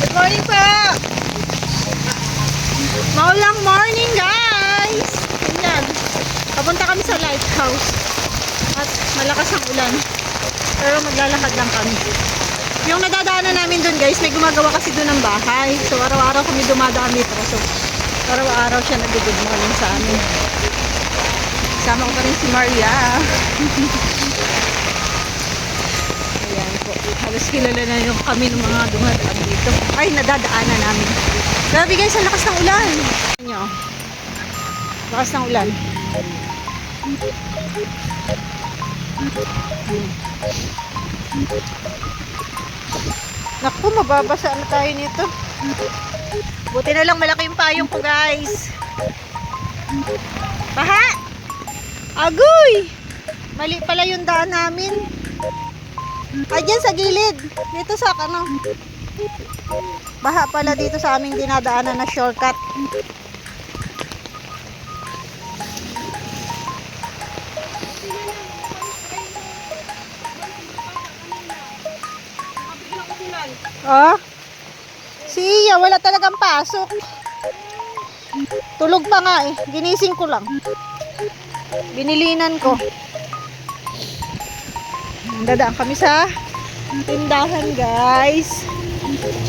Good morning po! Maulang morning guys! Ayan. Papunta kami sa lighthouse. At malakas ang ulan. Pero maglalakad lang kami. Yung nadadaanan namin dun guys, may gumagawa kasi dun ng bahay. So araw-araw kami dumadaan dito. So araw-araw siya nag-good morning sa amin. Sama ko pa rin si Maria. Ayan po. Halos kilala na yung kami ng mga dumadaan dito. Ay, nadadaanan namin. Grabe guys, ang lakas ng ulan. Nyo. Lakas ng ulan. Naku, mababasa na tayo nito. Buti na lang malaki yung payong ko guys. Baha! Agoy! Mali pala yung daan namin. Ayan sa gilid. Dito sa ano. Baha pala dito sa aming dinadaanan na shortcut. Oh. Si Iya, wala talagang pasok. Tulog pa nga eh. Ginising ko lang. Binilinan ko. Dadaan kami sa tindahan guys.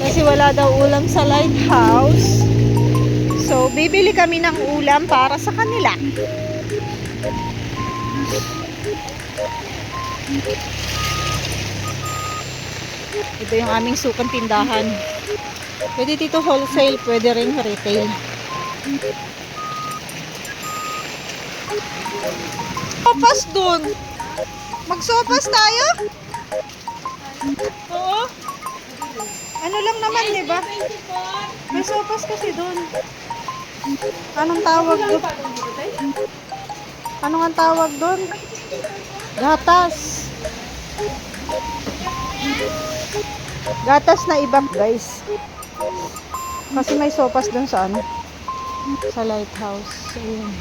Kasi wala daw ulam sa lighthouse. So, bibili kami ng ulam para sa kanila. Ito yung aming sukang tindahan. Pwede dito wholesale, pwede rin retail. Sopas dun. Magsopas tayo? Oo. Ano lang naman, di ba? May sopas kasi dun. Anong tawag dun? Anong ang tawag dun? Gatas. Gatas na iba, guys. Kasi may sopas dun sa ano? Sa lighthouse. Ayun.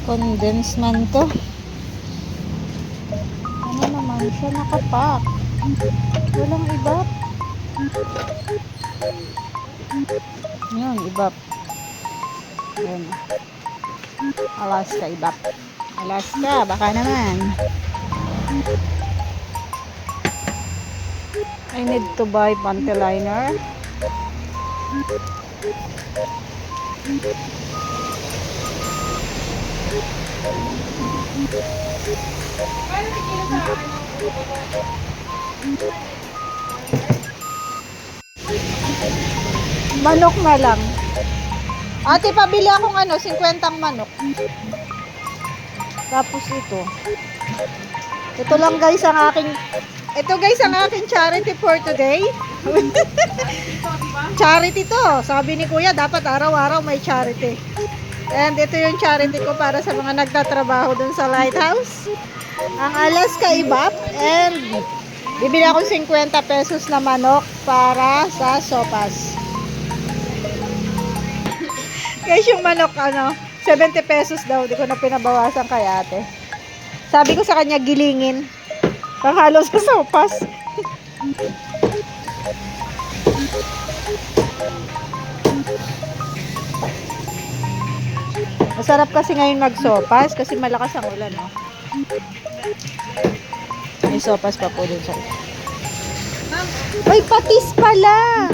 Condensed man to. Ano naman siya nakapak. Walang ibap. Yun, ibap. Yun. Alaska ibap. Alaska, baka naman. I need to buy panty liner. Manok na lang. Ate, pabili akong 50 manok. Tapos ito. Ito lang guys ang aking charity for today. Charity to. Sabi ni Kuya, dapat araw-araw may charity. And ito yung charity ko para sa mga nagtatrabaho dun sa lighthouse. Ang Alaska ibap. And bibili akong 50 pesos na manok para sa sopas. Guys, yung manok 70 pesos daw. Di ko na pinabawasan kay ate. Sabi ko sa kanya, gilingin. Panghalo sa sopas. Masarap kasi ngayon magsopas kasi malakas ang ulan, no? May sopas pa po dun sa... Ay, patis pala!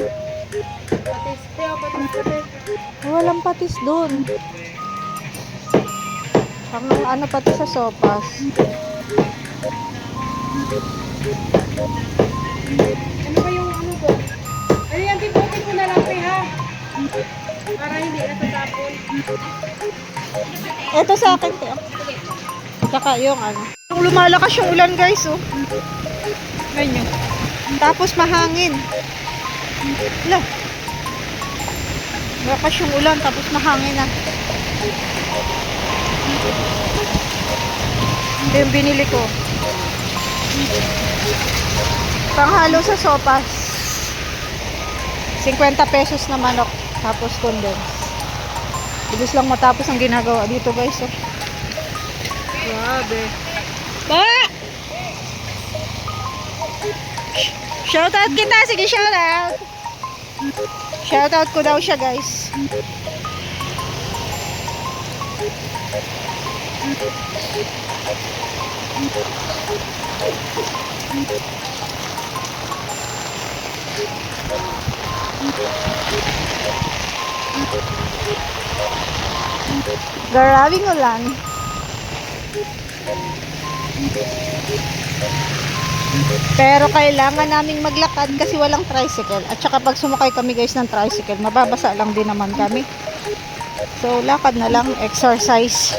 Patis. Walang patis dun. Ano patis sa sopas? Ano ba yung ano doon? Ano yan, tiputin ko na lang ha? Para hindi natatapon. Ito sa akin, te. Saka yung Yung lumalakas yung ulan, guys, oh. Ganyan. Tapos mahangin. Wala. Malakas yung ulan, tapos mahangin na. Ito yung binili ko. Panghalo sa sopas. 50 pesos na manok. Tapos condense. Bilis lang matapos ang ginagawa dito guys. Oh. Grabe. Ba! Shoutout kita. Sige, shoutout. Shoutout ko daw siya, guys. Grabing ulan. Pero kailangan naming maglakad kasi walang tricycle. At saka pag sumakay kami guys ng tricycle, mababasa lang din naman kami. So lakad na lang, exercise.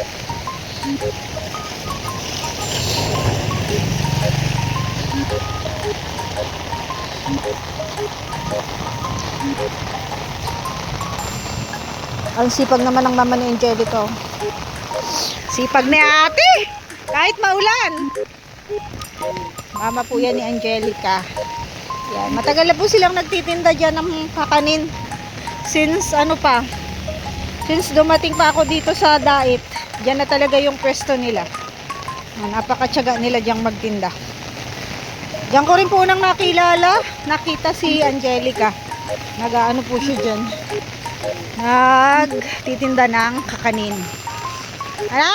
Ang sipag naman ng mama ni Angelica. Sipag ni ate! Kahit maulan. Mama po yan ni Angelica. Yan. Matagal na po silang nagtitinda dyan ng kakanin. Since since dumating pa ako dito sa Dait, dyan na talaga yung pwesto nila. Napakatyaga nila dyan magtinda. Diyan ko rin po unang nakita si Angelica. Nag-ano po siya dyan. Nagtitinda ng kakanin. Ano?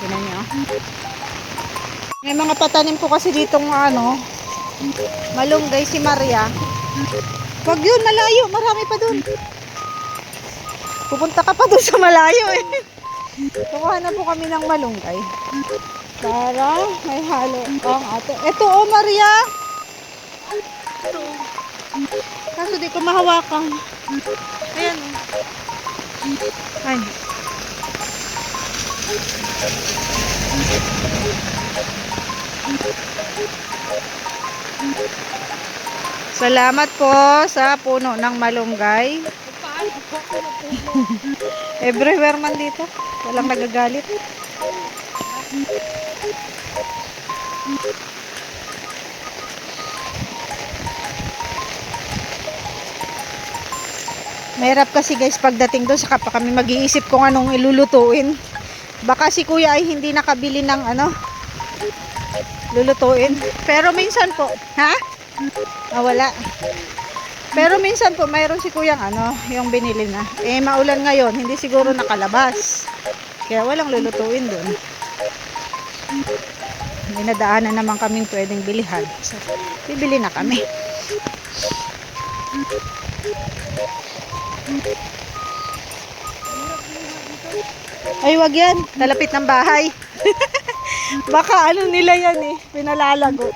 Tingnan niyo. May mga patanim po kasi ditong malunggay si Maria. Wag yun, malayo. Marami pa dun. Pupunta ka pa dun sa malayo eh. Kukuha na po kami ng malunggay. Para may halo ang ate. Ito Maria. Ito. Kaso di ko mahawakan. Ayan Ay. Salamat po sa puno ng malunggay. Everywhere man dito. Walang nagagalit. Mahirap kasi guys pagdating doon saka pa kami mag-iisip kung anong ilulutuin. Baka si kuya ay hindi nakabili ng lulutuin. Pero minsan po, wala. Pero minsan po mayroon si kuyang yung binili na. Maulan ngayon, hindi siguro nakalabas. Kaya walang lulutuin doon. May nadaanan naman kaming pwedeng bilihan. So, bibili na kami. Ay, wag yan. Nalapit ng bahay. Baka nila yan pinalalago.